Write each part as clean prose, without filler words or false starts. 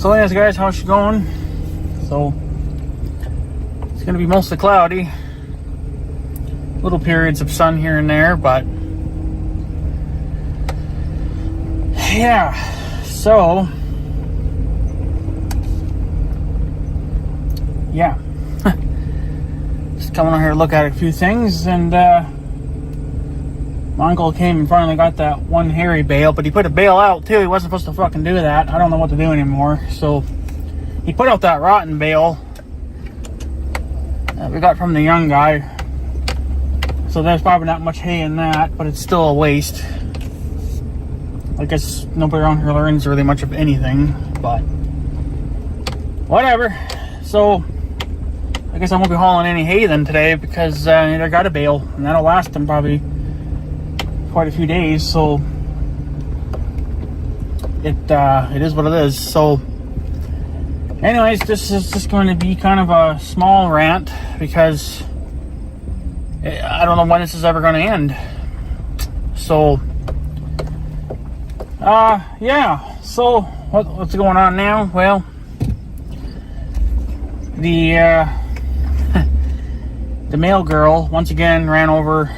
So anyways guys, how's it going? So it's gonna be mostly cloudy, little periods of sun here and there, but yeah, so yeah, just coming on here to look at a few things. And my uncle came and finally got that one hairy bale, but he put a bale out too. He wasn't supposed to fucking do that. I don't know what to do anymore. So he put out that rotten bale that we got from the young guy. So there's probably not much hay in that, but it's still a waste. I guess nobody around here learns really much of anything, but whatever. So I guess I won't be hauling any hay then today, because I got a bale and that'll last them probably quite a few days. So it is what it is. So anyways, this is just going to be kind of a small rant, because I don't know when this is ever going to end. So yeah, so what's going on now? Well, the the mail girl once again ran over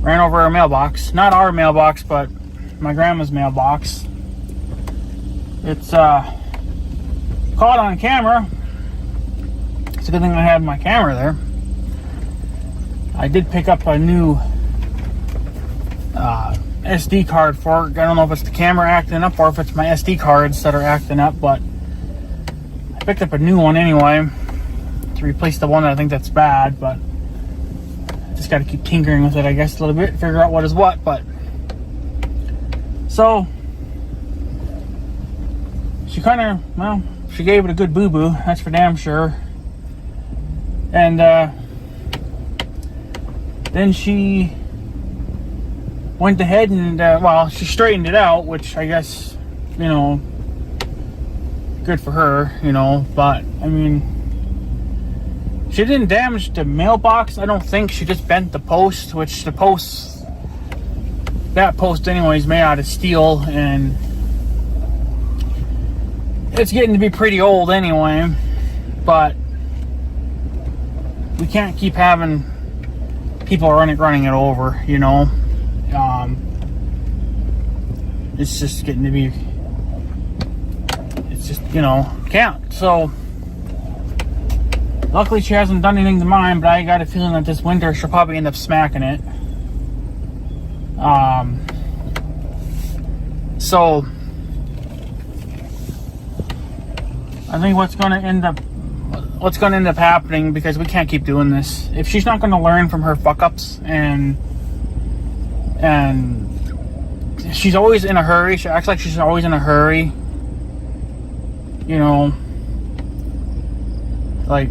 our mailbox. Not our mailbox, but my grandma's mailbox. It's caught on camera. It's a good thing I had my camera there. I did pick up a new SD card for it. I don't know if it's the camera acting up or if it's my SD cards that are acting up, but I picked up a new one anyway to replace the one that I think that's bad. But just got to keep tinkering with it, I guess, a little bit, figure out what is what. But so she kind of, well, she gave it a good boo-boo, that's for damn sure. And then she went ahead and well, she straightened it out, which I guess, you know, good for her, you know. But I mean, she didn't damage the mailbox, I don't think. She just bent the post, which the post, that post anyway, is made out of steel, and it's getting to be pretty old anyway. But we can't keep having people running it over, you know. It's just getting to be, it's just, you know, can't. So luckily she hasn't done anything to mine, but I got a feeling that this winter she'll probably end up smacking it. So I think what's going to end up happening, because we can't keep doing this, if she's not going to learn from her fuck ups, and she's always in a hurry, she acts like she's always in a hurry, you know. Like,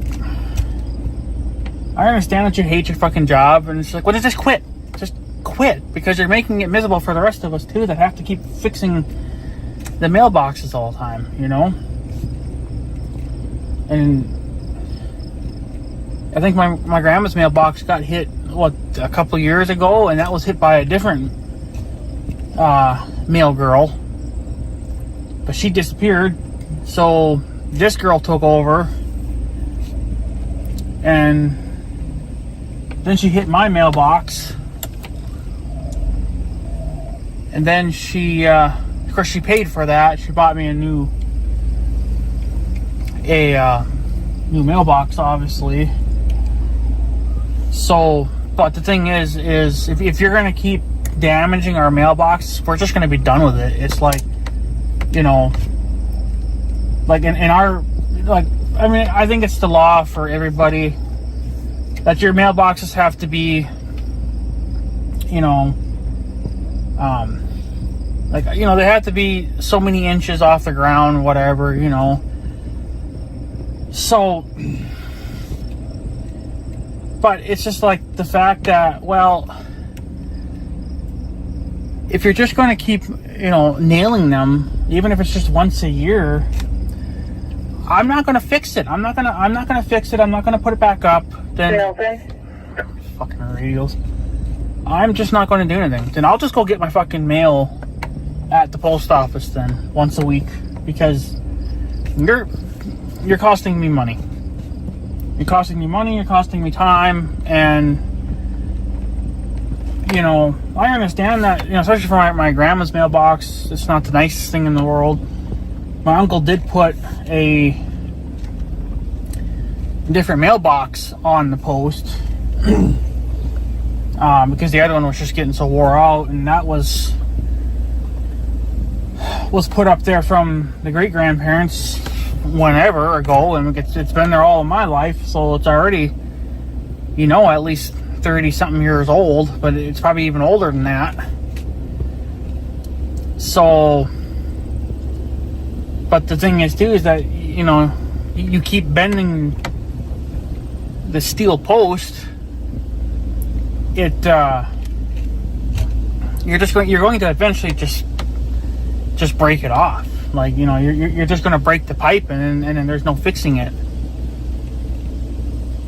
I understand that you hate your fucking job, and it's like, well, just quit. Just quit, because you're making it miserable for the rest of us too, that have to keep fixing the mailboxes all the time, you know. And I think my grandma's mailbox got hit, what, a couple years ago, and that was hit by a different mail girl, but she disappeared. So this girl took over, and then she hit my mailbox, and then she of course she paid for that. She bought me a new mailbox, obviously. So, but the thing is if you're gonna keep damaging our mailbox, we're just gonna be done with it. It's like, you know, like in our, like, I mean, I think it's the law for everybody that your mailboxes have to be, you know, like, you know, they have to be so many inches off the ground, whatever, you know. So, but it's just like the fact that, well, if you're just going to keep, you know, nailing them, even if it's just once a year, I'm not going to fix it. I'm not going to fix it. I'm not going to put it back up. Then fucking radios. I'm just not going to do anything. Then I'll just go get my fucking mail at the post office then once a week. because you're costing me money. You're costing me money, you're costing me time, and you know, I understand that, you know, especially for my grandma's mailbox, it's not the nicest thing in the world. My uncle did put a different mailbox on the post because the other one was just getting so wore out, and that was put up there from the great grandparents whenever ago, and it's been there all of my life, so it's already, you know, at least 30 something years old, but it's probably even older than that. So, but the thing is too is that, you know, you keep bending the steel post, you're going to eventually just break it off. Like, you know, you're just going to break the pipe, and then there's no fixing it,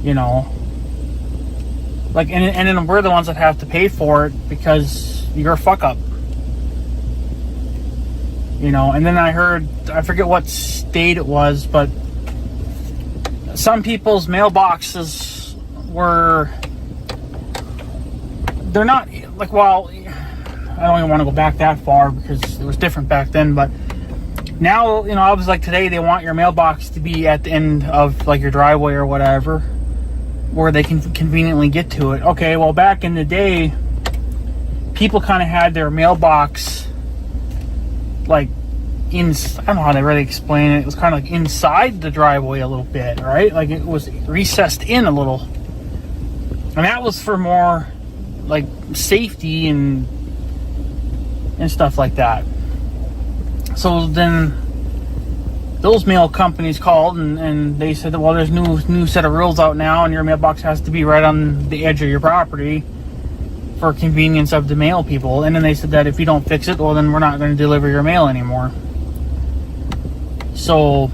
you know. Like, and then we're the ones that have to pay for it because you're a fuck up, you know. And then I heard, I forget what state it was, but some people's mailboxes they're not like, well, I don't even want to go back that far because it was different back then, but now, you know, I was like, today they want your mailbox to be at the end of like your driveway or whatever, where they can conveniently get to it. Okay, well, back in the day, people kind of had their mailbox like I don't know how to really explain it. It was kind of like inside the driveway a little bit, right? Like it was recessed in a little, and that was for more like safety and stuff like that. So then those mail companies called and they said that, well, there's new set of rules out now, and your mailbox has to be right on the edge of your property for convenience of the mail people. And then they said that if you don't fix it, well, then we're not going to deliver your mail anymore. So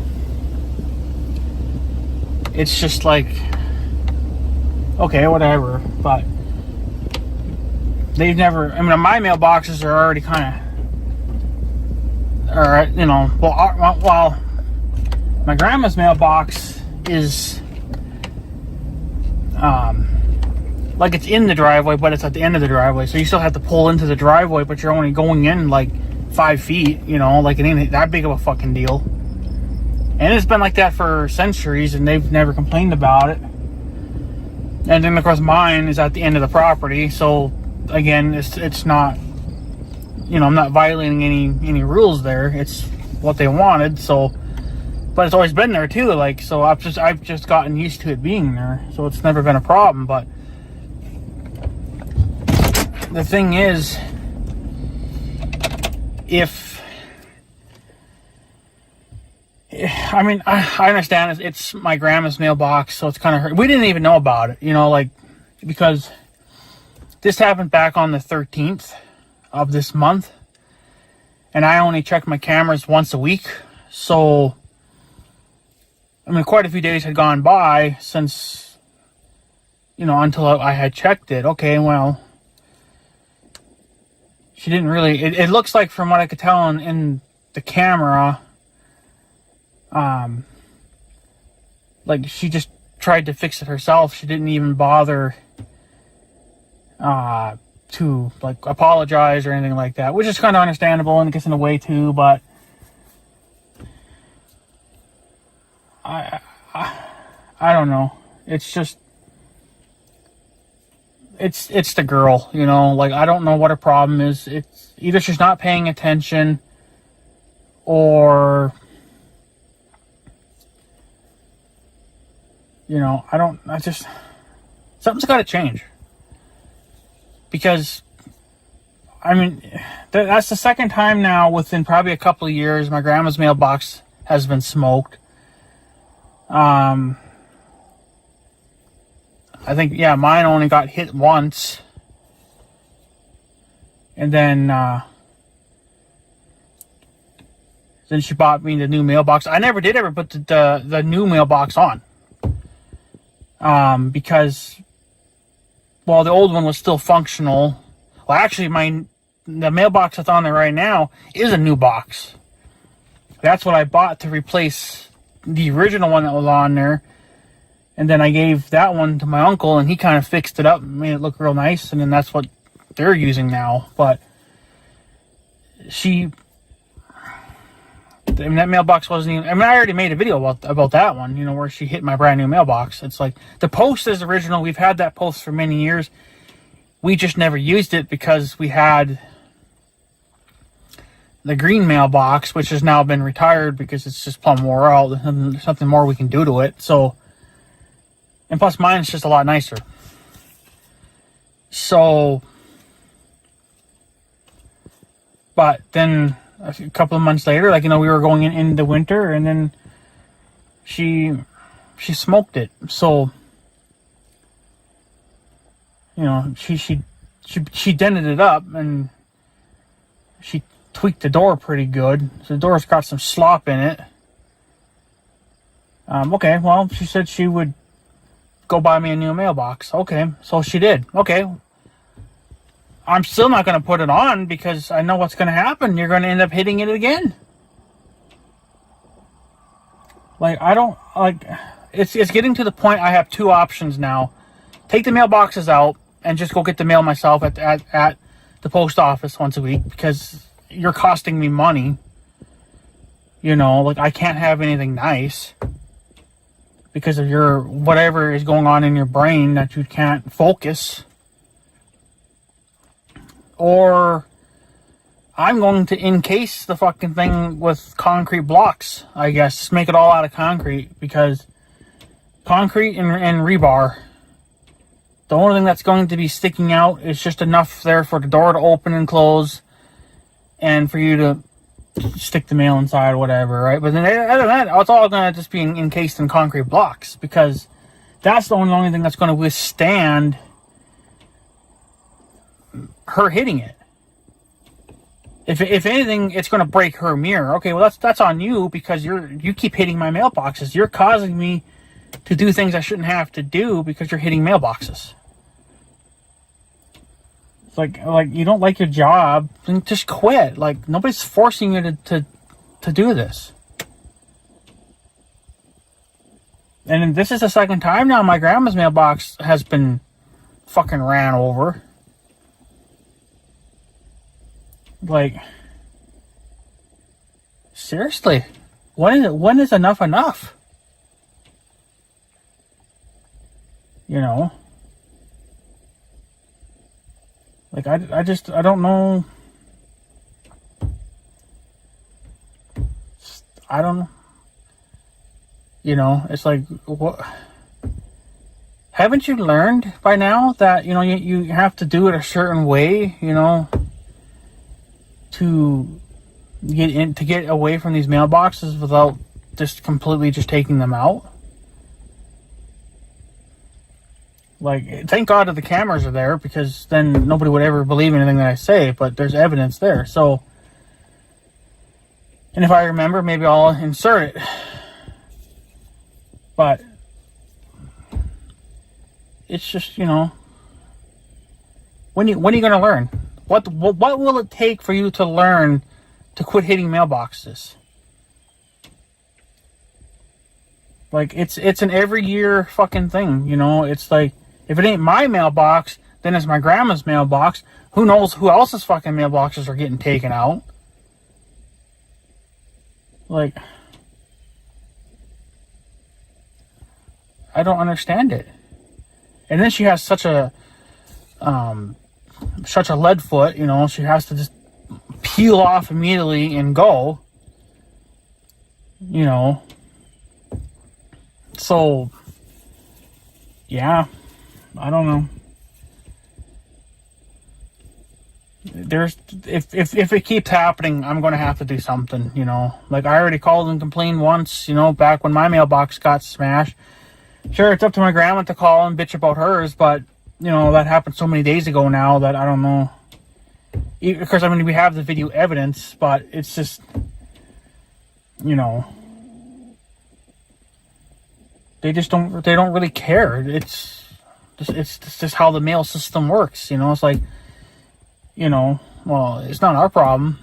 it's just like, okay, whatever. But they've never, I mean, my mailboxes are already kind of, or, you know, well, my grandma's mailbox is like it's in the driveway, but it's at the end of the driveway, so you still have to pull into the driveway, but you're only going in like 5 feet, you know, like it ain't that big of a fucking deal. And it's been like that for centuries, and they've never complained about it. And then of course mine is at the end of the property, so again, it's not, you know, I'm not violating any rules there. It's what they wanted, so. But it's always been there too, like, so I've just gotten used to it being there, so it's never been a problem. But the thing is, I mean, I understand it's my grandma's mailbox, so it's kind of hurt. We didn't even know about it, you know, like, because this happened back on the 13th of this month, and I only check my cameras once a week, so I mean, quite a few days had gone by since, you know, until I had checked it. Okay, well, she didn't really, it looks like, from what I could tell in the camera, like she just tried to fix it herself. She didn't even bother to like apologize or anything like that, which is kind of understandable and I guess in a way too, but I don't know. It's just, it's the girl, you know, like, I don't know what her problem is. It's either she's not paying attention, or, you know, something's got to change. Because, I mean, that's the second time now within probably a couple of years my grandma's mailbox has been smoked. I think, yeah, mine only got hit once. And then she bought me the new mailbox. I never did ever put the new mailbox on. Because, well, the old one was still functional. Well, actually, the mailbox that's on there right now is a new box. that's what I bought to replace the original one that was on there. And then I gave that one to my uncle, and he kind of fixed it up and made it look real nice. And then that's what they're using now. But that mailbox wasn't even... I mean, I already made a video about that one, you know, where she hit my brand new mailbox. It's like, the post is original. We've had that post for many years. We just never used it because we had the green mailbox, which has now been retired because it's just plumb wore out. There's nothing more we can do to it. So, and plus mine's just a lot nicer. So, but then a couple of months later, like, you know, we were going into winter, and then she smoked it. So, you know, she dented it up, and she tweaked the door pretty good. So the door's got some slop in it. Okay, well, she said she would go buy me a new mailbox. Okay, so she did. Okay, I'm still not going to put it on because I know what's going to happen. You're going to end up hitting it again. Like, I don't, like, it's getting to the point I have two options now. Take the mailboxes out and just go get the mail myself at the post office once a week, because you're costing me money. You know, like, I can't have anything nice because of your, whatever is going on in your brain that you can't focus. Or I'm going to encase the fucking thing with concrete blocks, I guess. Just make it all out of concrete, because concrete and rebar, the only thing that's going to be sticking out is just enough there for the door to open and close and for you to stick the mail inside or whatever, right? But then other than that, it's all going to just be encased in concrete blocks, because that's the only thing that's going to withstand her hitting it. If anything, it's going to break her mirror. Okay, well, that's on you, because you keep hitting my mailboxes. You're causing me to do things I shouldn't have to do because you're hitting mailboxes. It's like you don't like your job, then just quit. Like, nobody's forcing you to do this. And this is the second time now my grandma's mailbox has been fucking ran over. Like, seriously, when is enough enough? You know, like, I don't know. I don't know. You know, it's like, what? Haven't you learned by now that, you know, you have to do it a certain way, you know, to get away from these mailboxes without just completely just taking them out? Like, thank God that the cameras are there, because then nobody would ever believe anything that I say, but there's evidence there. So, and if I remember, maybe I'll insert it. But it's just, you know, when are you going to learn? What will it take for you to learn to quit hitting mailboxes? Like, it's an every year fucking thing, you know? It's like, if it ain't my mailbox, then it's my grandma's mailbox. Who knows who else's fucking mailboxes are getting taken out? Like, I don't understand it. And then she has such a lead foot, you know, she has to just peel off immediately and go, you know. So, yeah, I don't know. If it keeps happening, I'm going to have to do something, you know. Like, I already called and complained once, you know, back when my mailbox got smashed. Sure, it's up to my grandma to call and bitch about hers, but, you know, that happened so many days ago now that I don't know. Because, I mean, we have the video evidence, but it's just, you know, they don't really care. It's just how the mail system works, you know. It's like, you know, well, it's not our problem.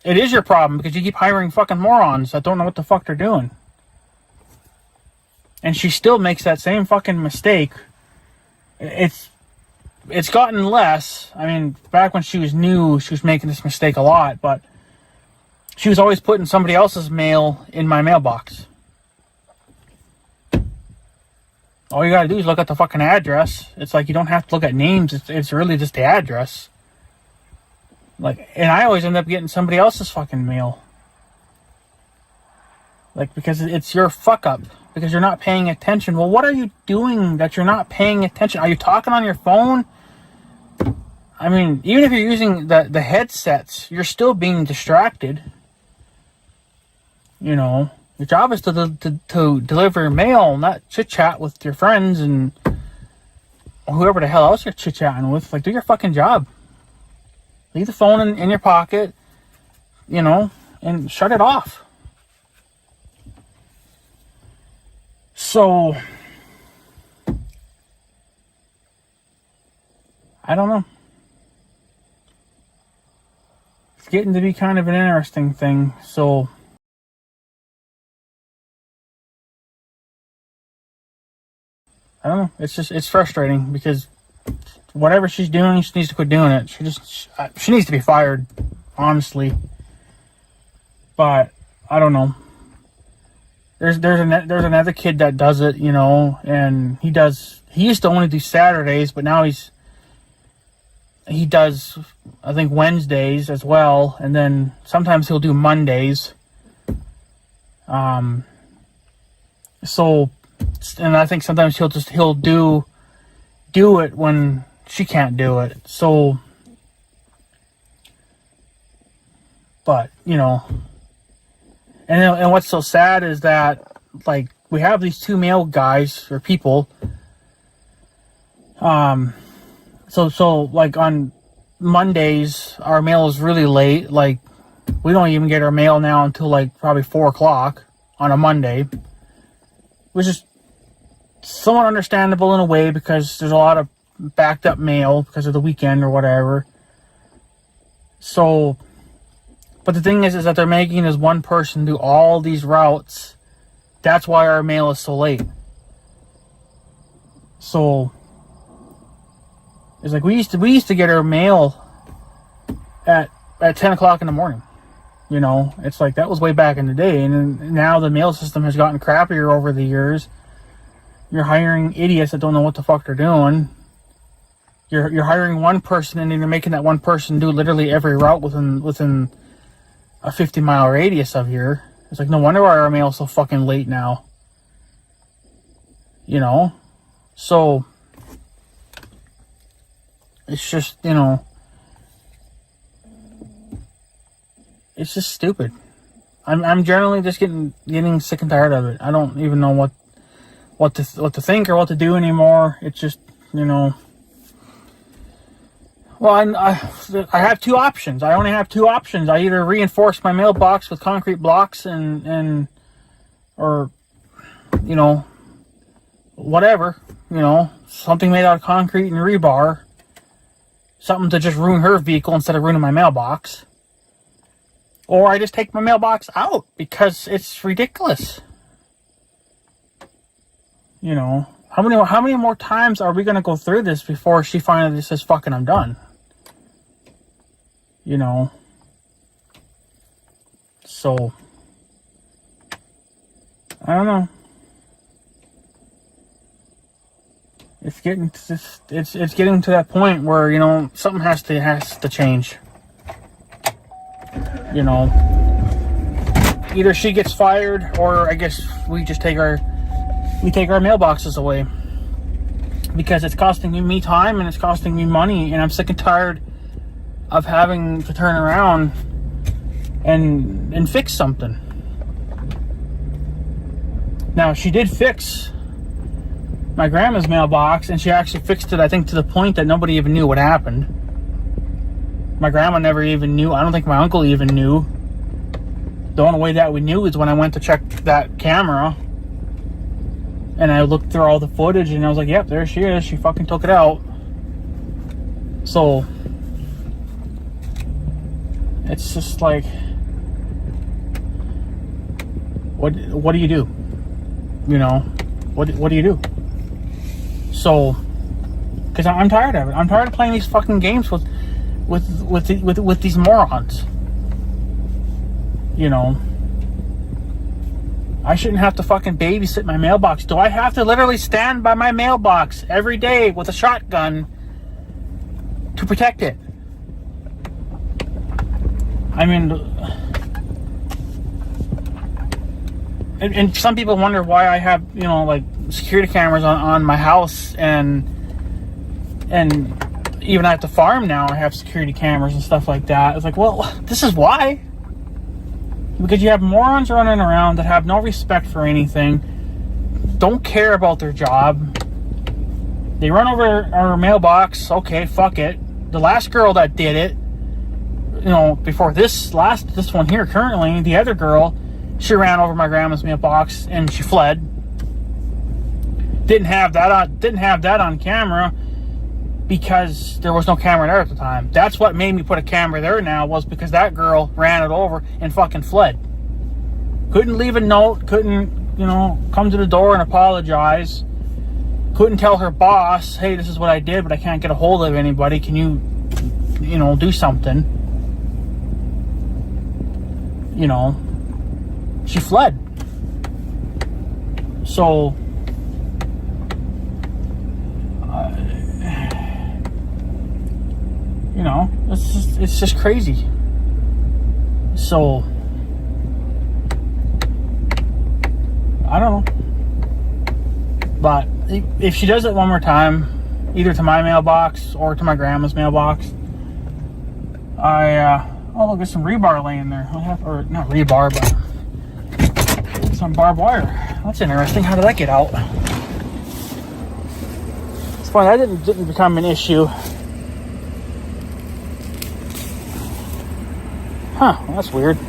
it is your problem because you keep hiring fucking morons that don't know what the fuck they're doing. And she still makes that same fucking mistake. It's gotten less. I mean, back when she was new, she was making this mistake a lot, but she was always putting somebody else's mail in my mailbox. All you gotta do is look at the fucking address. It's like you don't have to look at names. It's really just the address. Like, and I always end up getting somebody else's fucking mail. Like, because it's your fuck up. Because you're not paying attention. Well, what are you doing that you're not paying attention? Are you talking on your phone? I mean, even if you're using the headsets, you're still being distracted. You know, your job is to deliver mail, not chit-chat with your friends and whoever the hell else you're chit-chatting with. Like, do your fucking job. Leave the phone in your pocket, you know, and shut it off. So, I don't know. It's getting to be kind of an interesting thing, so I don't know. It's frustrating because whatever she's doing, she needs to quit doing it. She needs to be fired, honestly. But I don't know. There's another kid that does it, you know, and he used to only do Saturdays, but now he does, I think, Wednesdays as well, and then sometimes he'll do Mondays. So, and I think sometimes he'll do it when she can't do it. So, but, you know, and what's so sad is that, like, we have these two male guys or people. So like on Mondays, our mail is really late. Like, we don't even get our mail now until like probably 4 o'clock on a Monday, which is somewhat understandable in a way because there's a lot of backed up mail because of the weekend or whatever. So, but the thing is that they're making this one person do all these routes. That's why our mail is so late. So, it's like we used to get our mail at 10 o'clock in the morning. You know, it's like that was way back in the day, and now the mail system has gotten crappier over the years. You're hiring idiots that don't know what the fuck they're doing. You're hiring one person, and then you're making that one person do literally every route within a 50-mile radius of here. It's like, no wonder why our mail's so fucking late now. You know? So, it's just, you know, it's just stupid. I'm generally just getting sick and tired of it. I don't even know what to think or what to do anymore. It's just, you know. Well, I have two options. I only have two options. I either reinforce my mailbox with concrete blocks or, you know, whatever, you know, something made out of concrete and rebar, something to just ruin her vehicle instead of ruining my mailbox. Or I just take my mailbox out because it's ridiculous. You know, how many more times are we going to go through this before she finally says, fucking, I'm done? You know, so, I don't know. It's getting to it's getting to that point where, you know, something has to change. You know, either she gets fired, or I guess we just take our mailboxes away, because it's costing me time and it's costing me money, and I'm sick and tired of having to turn around and fix something. Now, she did fix my grandma's mailbox, and she actually fixed it, I think, to the point that nobody even knew what happened. My grandma never even knew. I don't think my uncle even knew. The only way that we knew is when I went to check that camera, and I looked through all the footage, and I was like, yep, there she is. She fucking took it out. So, it's just like, what do you do? You know, what do you do? So, because I'm tired of it. I'm tired of playing these fucking games with these morons. You know, I shouldn't have to fucking babysit my mailbox. Do I have to literally stand by my mailbox every day with a shotgun to protect it? I mean, and some people wonder why I have, you know, like security cameras on my house, and even at the farm now I have security cameras and stuff like that. It's like, well, this is why. Because you have morons running around that have no respect for anything, don't care about their job. They run over our mailbox. Okay, fuck it. The last girl that did it, you know, before this one here currently, the other girl, she ran over my grandma's mailbox and she fled. Didn't have that on camera because there was no camera there at the time. That's what made me put a camera there now, was because that girl ran it over and fucking fled. Couldn't leave a note, couldn't, you know, come to the door and apologize. Couldn't tell her boss, hey, this is what I did, but I can't get a hold of anybody. Can you know, do something? You know, she fled. So, you know, it's just crazy. So, I don't know. But if she does it one more time, either to my mailbox or to my grandma's mailbox, oh, look, there's some rebar laying there. Or not rebar, but some barbed wire. That's interesting. How did that get out? It's funny, that didn't become an issue. Huh, well, that's weird. I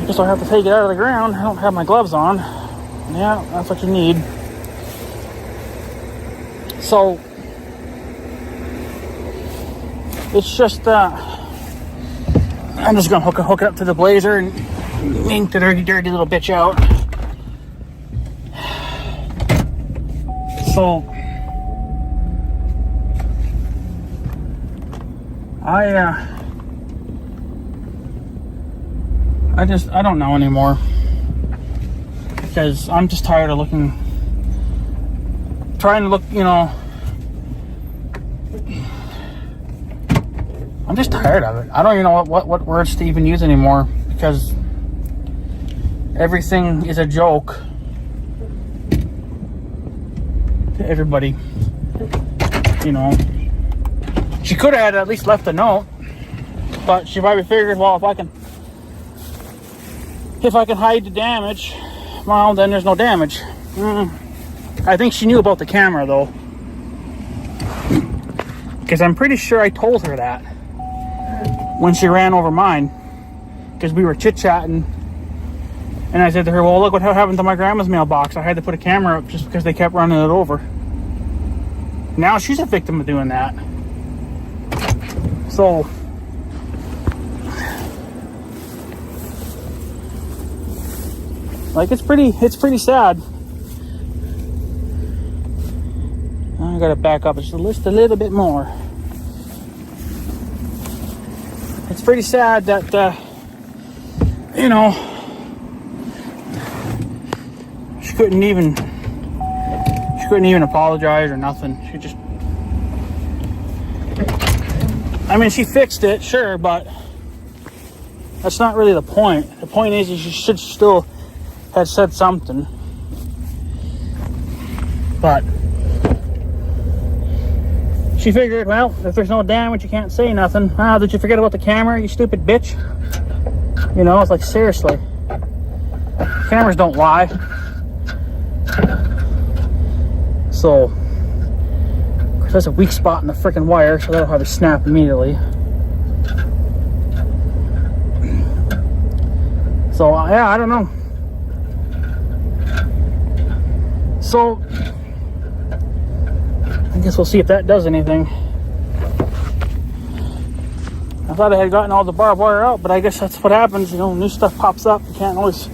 guess I'll have to take it out of the ground. I don't have my gloves on. Yeah, that's what you need. So, it's just, I'm just gonna hook it up to the blazer and yank the dirty little bitch out. So, I don't know anymore, because I'm just tired of trying to look, you know, I'm just tired of it. I don't even know what words to even use anymore, because everything is a joke to everybody, you know. She could have at least left a note, but she probably figured, well, if I can hide the damage, well, then there's no damage. I think she knew about the camera, though, because I'm pretty sure I told her that when she ran over mine, because we were chit-chatting, and I said to her, well, look what happened to my grandma's mailbox. I had to put a camera up just because they kept running it over. Now she's a victim of doing that. So, like, it's pretty sad. I gotta back up just a little bit more. It's pretty sad that, you know, she couldn't even apologize or nothing. She just, I mean, she fixed it, sure, but that's not really the point. The point is she should still have said something. But she figured, well, if there's no damage, you can't say nothing. Ah, did you forget about the camera, you stupid bitch? You know, it's like, seriously. Cameras don't lie. So, there's a weak spot in the freaking wire, so that'll have to snap immediately. So, yeah, I don't know. So, I guess we'll see if that does anything. I thought I had gotten all the barbed wire out, but I guess that's what happens. You know, new stuff pops up. You can't always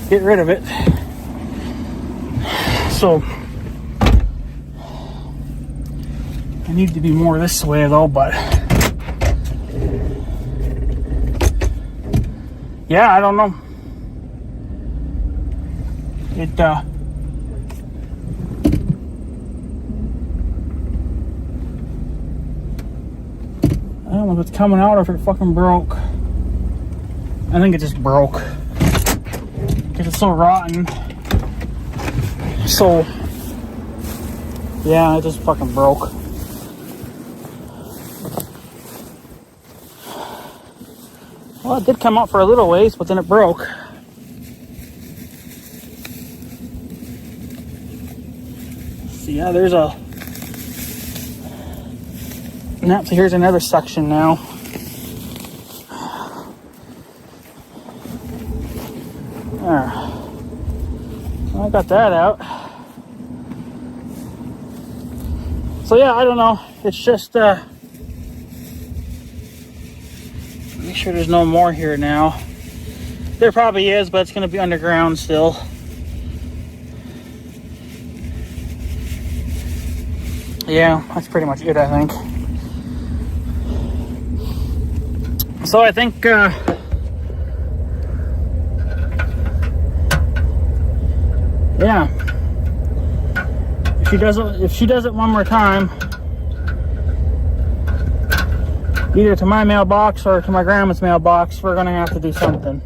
get rid of it. So I need to be more this way though, but yeah, I don't know. I don't know if it's coming out or if it fucking broke. I think it just broke. Because it's so rotten. So, yeah, it just fucking broke. Well, it did come out for a little ways, but then it broke. So, yeah, there's a... Now, so here's another section now. There. Well, I got that out. So yeah, I don't know. It's just make sure there's no more here now. There probably is, but it's gonna be underground still. Yeah, that's pretty much it, I think. So I think yeah, if she does it one more time, either to my mailbox or to my grandma's mailbox, we're gonna have to do something,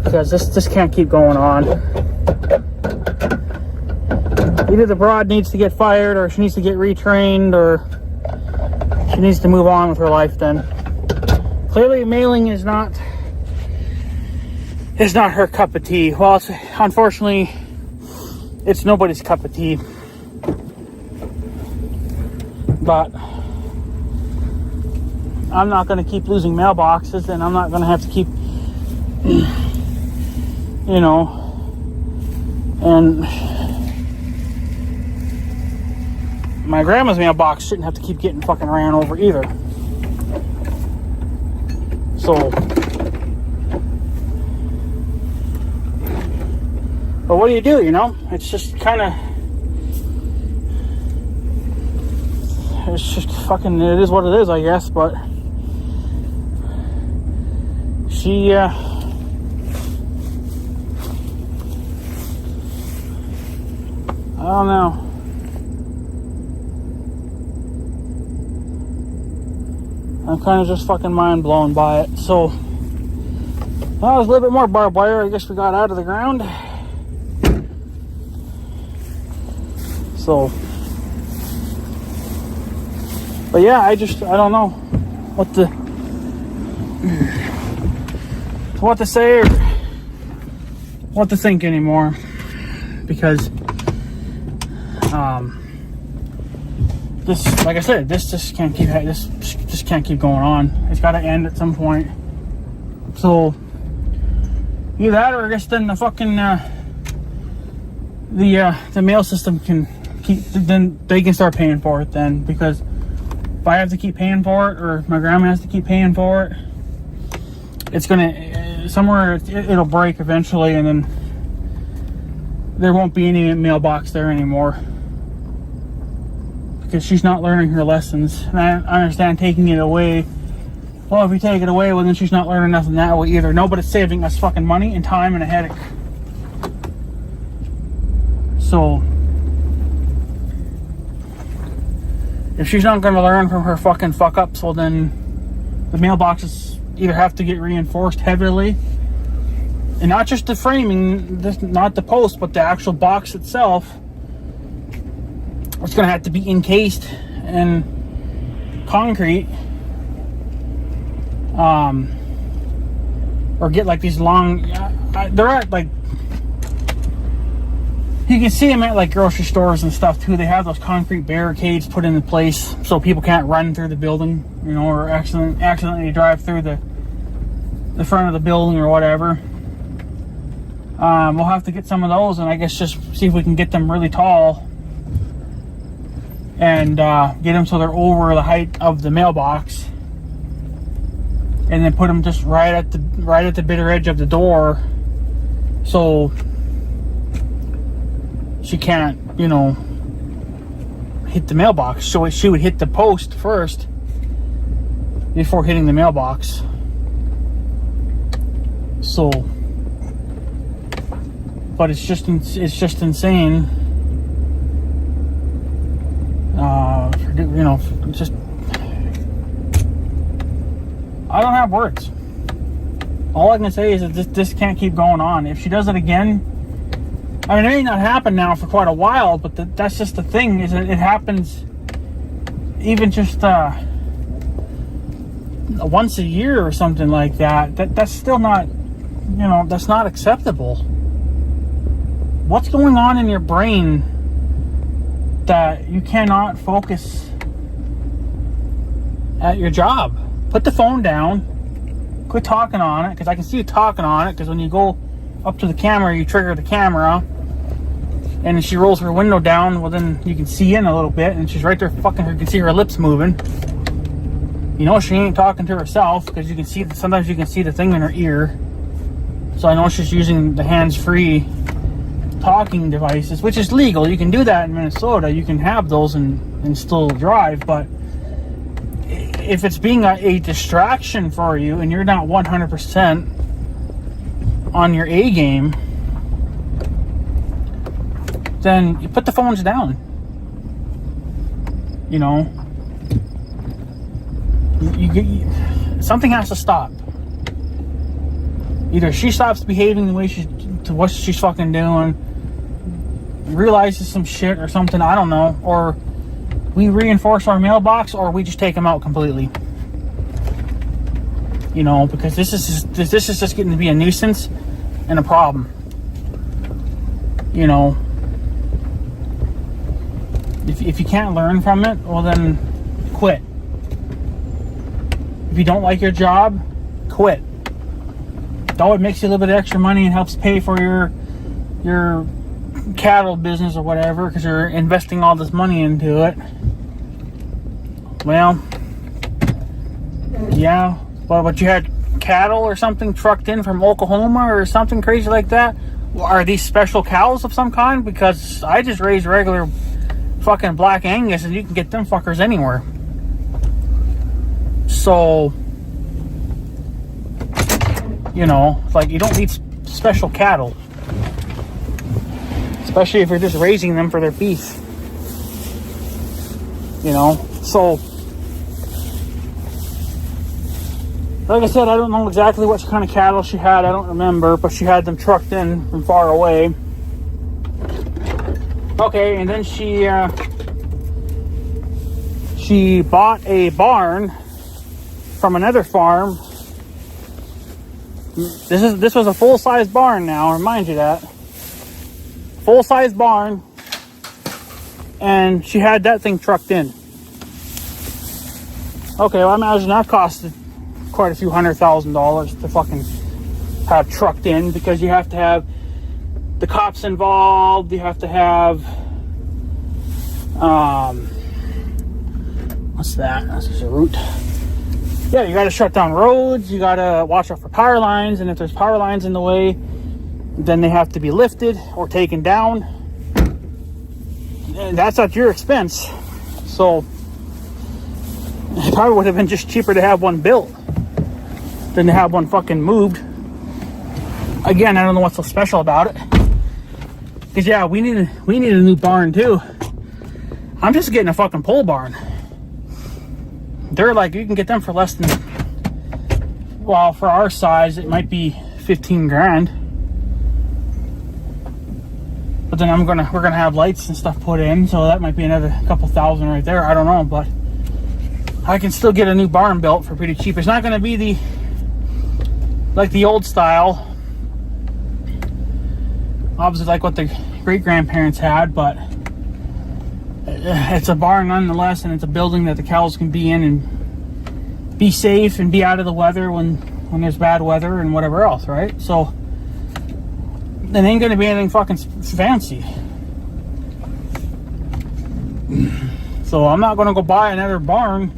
because this can't keep going on. Either the broad needs to get fired, or she needs to get retrained, or she needs to move on with her life then. Clearly mailing is not her cup of tea. Well, unfortunately, it's nobody's cup of tea. But I'm not going to keep losing mailboxes, and I'm not going to have to keep, you know, and my grandma's mailbox shouldn't have to keep getting fucking ran over either. So, but what do you do, you know? It's just kind of, it's just fucking, it is what it is, I guess, but she, I don't know. I'm kind of just fucking mind blown by it. So, well, there's a little bit more barbed wire I guess we got out of the ground. So, but yeah, I don't know what to say or what to think anymore, because this, like I said, this just can't keep going on. It's got to end at some point. So either that, or I guess then the fucking the mail system can keep, then they can start paying for it then, because if I have to keep paying for it, or if my grandma has to keep paying for it, it's gonna somewhere it'll break eventually, and then there won't be any mailbox there anymore, because she's not learning her lessons. And I understand taking it away. Well, if we take it away, well, then she's not learning nothing that way either. No, but it's saving us fucking money and time and a headache. So if she's not going to learn from her fucking fuck ups, well, then the mailboxes either have to get reinforced heavily, and not just the framing, not the post, but the actual box itself. It's going to have to be encased in concrete, or get like these long, they're at like, you can see them at like grocery stores and stuff too. They have those concrete barricades put into place so people can't run through the building, you know, or accidentally drive through the front of the building or whatever. We'll have to get some of those, and I guess just see if we can get them really tall and get them so they're over the height of the mailbox. and then put them just right at the bitter edge of the door, so she can't, you know, hit the mailbox. So she would hit the post first before hitting the mailbox. So, but it's just insane. You know, just, I don't have words. All I can say is that this can't keep going on. If she does it again, I mean, it may not happen now for quite a while, but that's just the thing, is that it happens even just once a year or something like that. That's still not, you know, that's not acceptable. What's going on in your brain that you cannot focus at your job? Put the phone down. Quit talking on it, because I can see you talking on it, because when you go up to the camera, you trigger the camera, and if she rolls her window down, well, then you can see in a little bit, and she's right there fucking, you can see her lips moving. You know she ain't talking to herself, because you can see, sometimes you can see the thing in her ear. So I know she's using the hands-free talking devices, which is legal. You can do that in Minnesota. You can have those and still drive, but if it's being a distraction for you and you're not 100% on your A game, then you put the phones down. You know, something has to stop. Either she stops behaving the way to what she's fucking doing, realizes some shit or something, I don't know, or we reinforce our mailbox, or we just take them out completely. You know, because this is just getting to be a nuisance and a problem. You know, if you can't learn from it, well then quit. If you don't like your job, quit. Though it makes you a little bit of extra money and helps pay for your cattle business or whatever, because you're investing all this money into it. Well, yeah, but you had cattle or something trucked in from Oklahoma or something crazy like that. Are these special cows of some kind? Because I just raise regular fucking Black Angus, and you can get them fuckers anywhere. So, you know, it's like, you don't need special cattle, especially if you're just raising them for their beef. You know, so like I said, I don't know exactly what kind of cattle she had. I don't remember, but she had them trucked in from far away. Okay, and then she bought a barn from another farm. This was a full-size barn now, I'll remind you that. Full-size barn, and she had that thing trucked in. Okay, well, I imagine that costed quite a few $100,000 to fucking have trucked in, because you have to have the cops involved, you have to have what's that? That's just a route. Yeah, you gotta shut down roads, you gotta watch out for power lines, and if there's power lines in the way, then they have to be lifted or taken down, and that's at your expense. So it probably would have been just cheaper to have one built than to have one fucking moved. Again, I don't know what's so special about it, because yeah, we need a new barn too. I'm just getting a fucking pole barn. They're like, you can get them for less than, well, for our size it might be 15 grand, but then we're gonna have lights and stuff put in, so that might be another couple thousand right there. I don't know, but I can still get a new barn built for pretty cheap. It's not gonna be the old style, obviously like what the great grandparents had, but it's a barn nonetheless, and it's a building that the cows can be in and be safe and be out of the weather when there's bad weather and whatever else, right? So it ain't gonna be anything fucking fancy. So I'm not gonna go buy another barn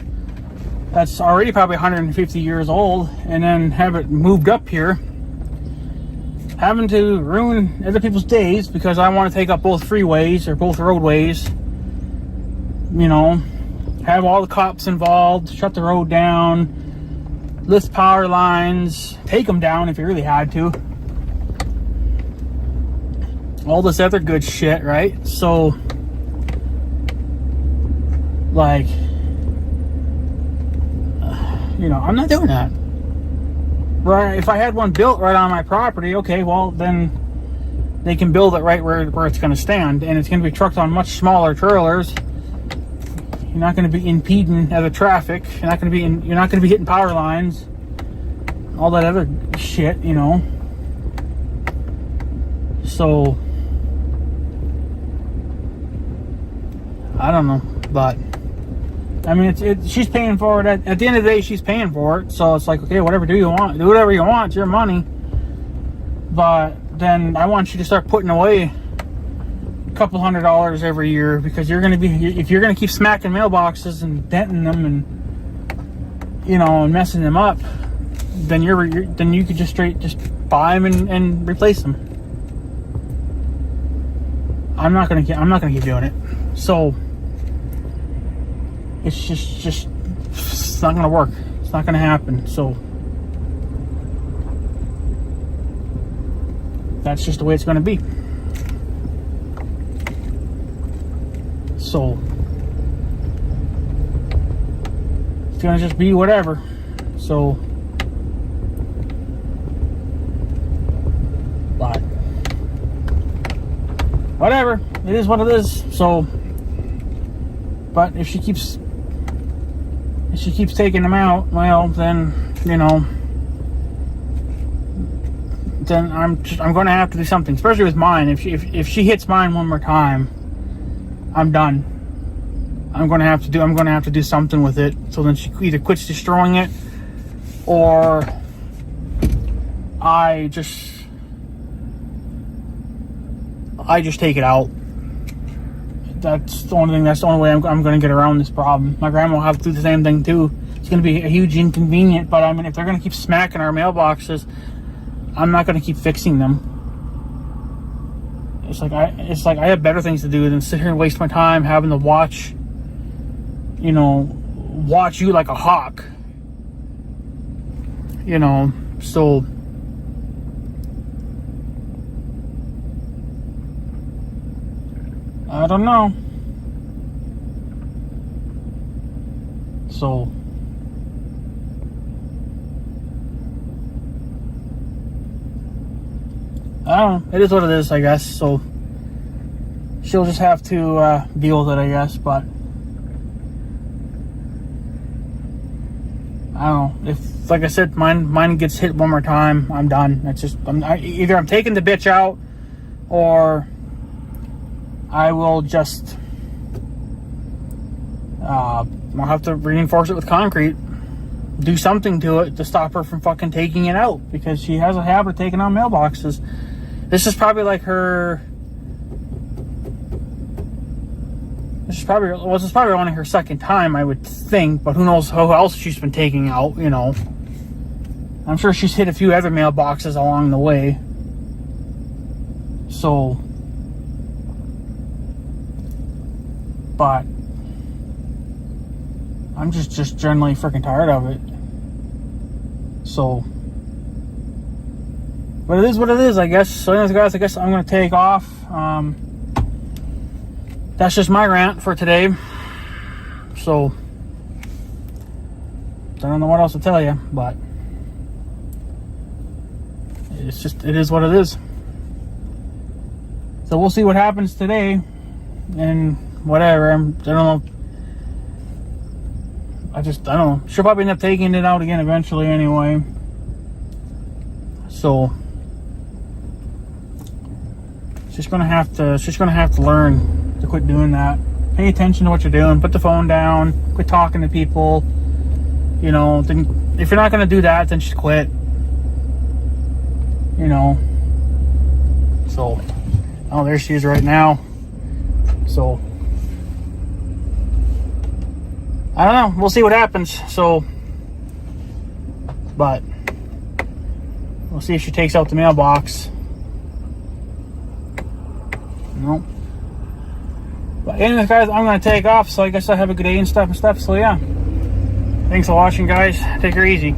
that's already probably 150 years old, and then have it moved up here, having to ruin other people's days because I want to take up both freeways or both roadways, you know, have all the cops involved, shut the road down, lift power lines, take them down if you really had to, all this other good shit, right? So, like, you know, I'm not doing that. Right? If I had one built right on my property, okay, well, then they can build it right where it's going to stand, and it's going to be trucked on much smaller trailers. You're not going to be impeding other traffic. You're not going to be hitting power lines, all that other shit, you know. So I don't know, but I mean, she's paying for it. At the end of the day, she's paying for it. So it's like, okay, whatever do whatever you want. It's your money. But then I want you to start putting away a couple $100 every year, because if you're gonna keep smacking mailboxes and denting them and, you know, and messing them up, then you could just buy them and replace them. I'm not gonna keep doing it. So it's just it's not gonna work. It's not gonna happen. So that's just the way it's gonna be. So it's gonna just be whatever. So, but whatever, it is what it is. So, but if she keeps taking them out, well, then, you know, then I'm going to have to do something, especially with mine. If she hits mine one more time, I'm done. I'm going to have to do something with it. So then she either quits destroying it, or I just take it out. That's the only way I'm going to get around this problem. My grandma will have to do the same thing too. It's going to be a huge inconvenience, but I mean, if they're going to keep smacking our mailboxes, I'm not going to keep fixing them. It's like I have better things to do than sit here and waste my time having to watch you like a hawk. You know, so I don't know. So I don't know. It is what it is, I guess. So she'll just have to deal with it, I guess. But I don't know. If, like I said, mine gets hit one more time, I'm done. That's just either I'm taking the bitch out, or I will just I'll have to reinforce it with concrete. Do something to it to stop her from fucking taking it out, because she has a habit of taking out mailboxes. This is probably only her second time, I would think, but who knows who else she's been taking out, you know. I'm sure she's hit a few other mailboxes along the way. So, but I'm just generally freaking tired of it. So, but it is what it is, I guess. So anyways, guys, I guess I'm going to take off. That's just my rant for today. So, I don't know what else to tell you, but it is what it is. So we'll see what happens today, and whatever. I don't know. I don't know. She'll probably end up taking it out again eventually anyway. So she's gonna have to learn to quit doing that. Pay attention to what you're doing. Put the phone down. Quit talking to people. You know, then if you're not gonna do that, then just quit. You know. So, oh, there she is right now. So, I don't know. We'll see what happens. So, but we'll see if she takes out the mailbox. No. But anyways, guys, I'm going to take off. So I guess I have a good day and stuff. So, yeah. Thanks for watching, guys. Take her easy.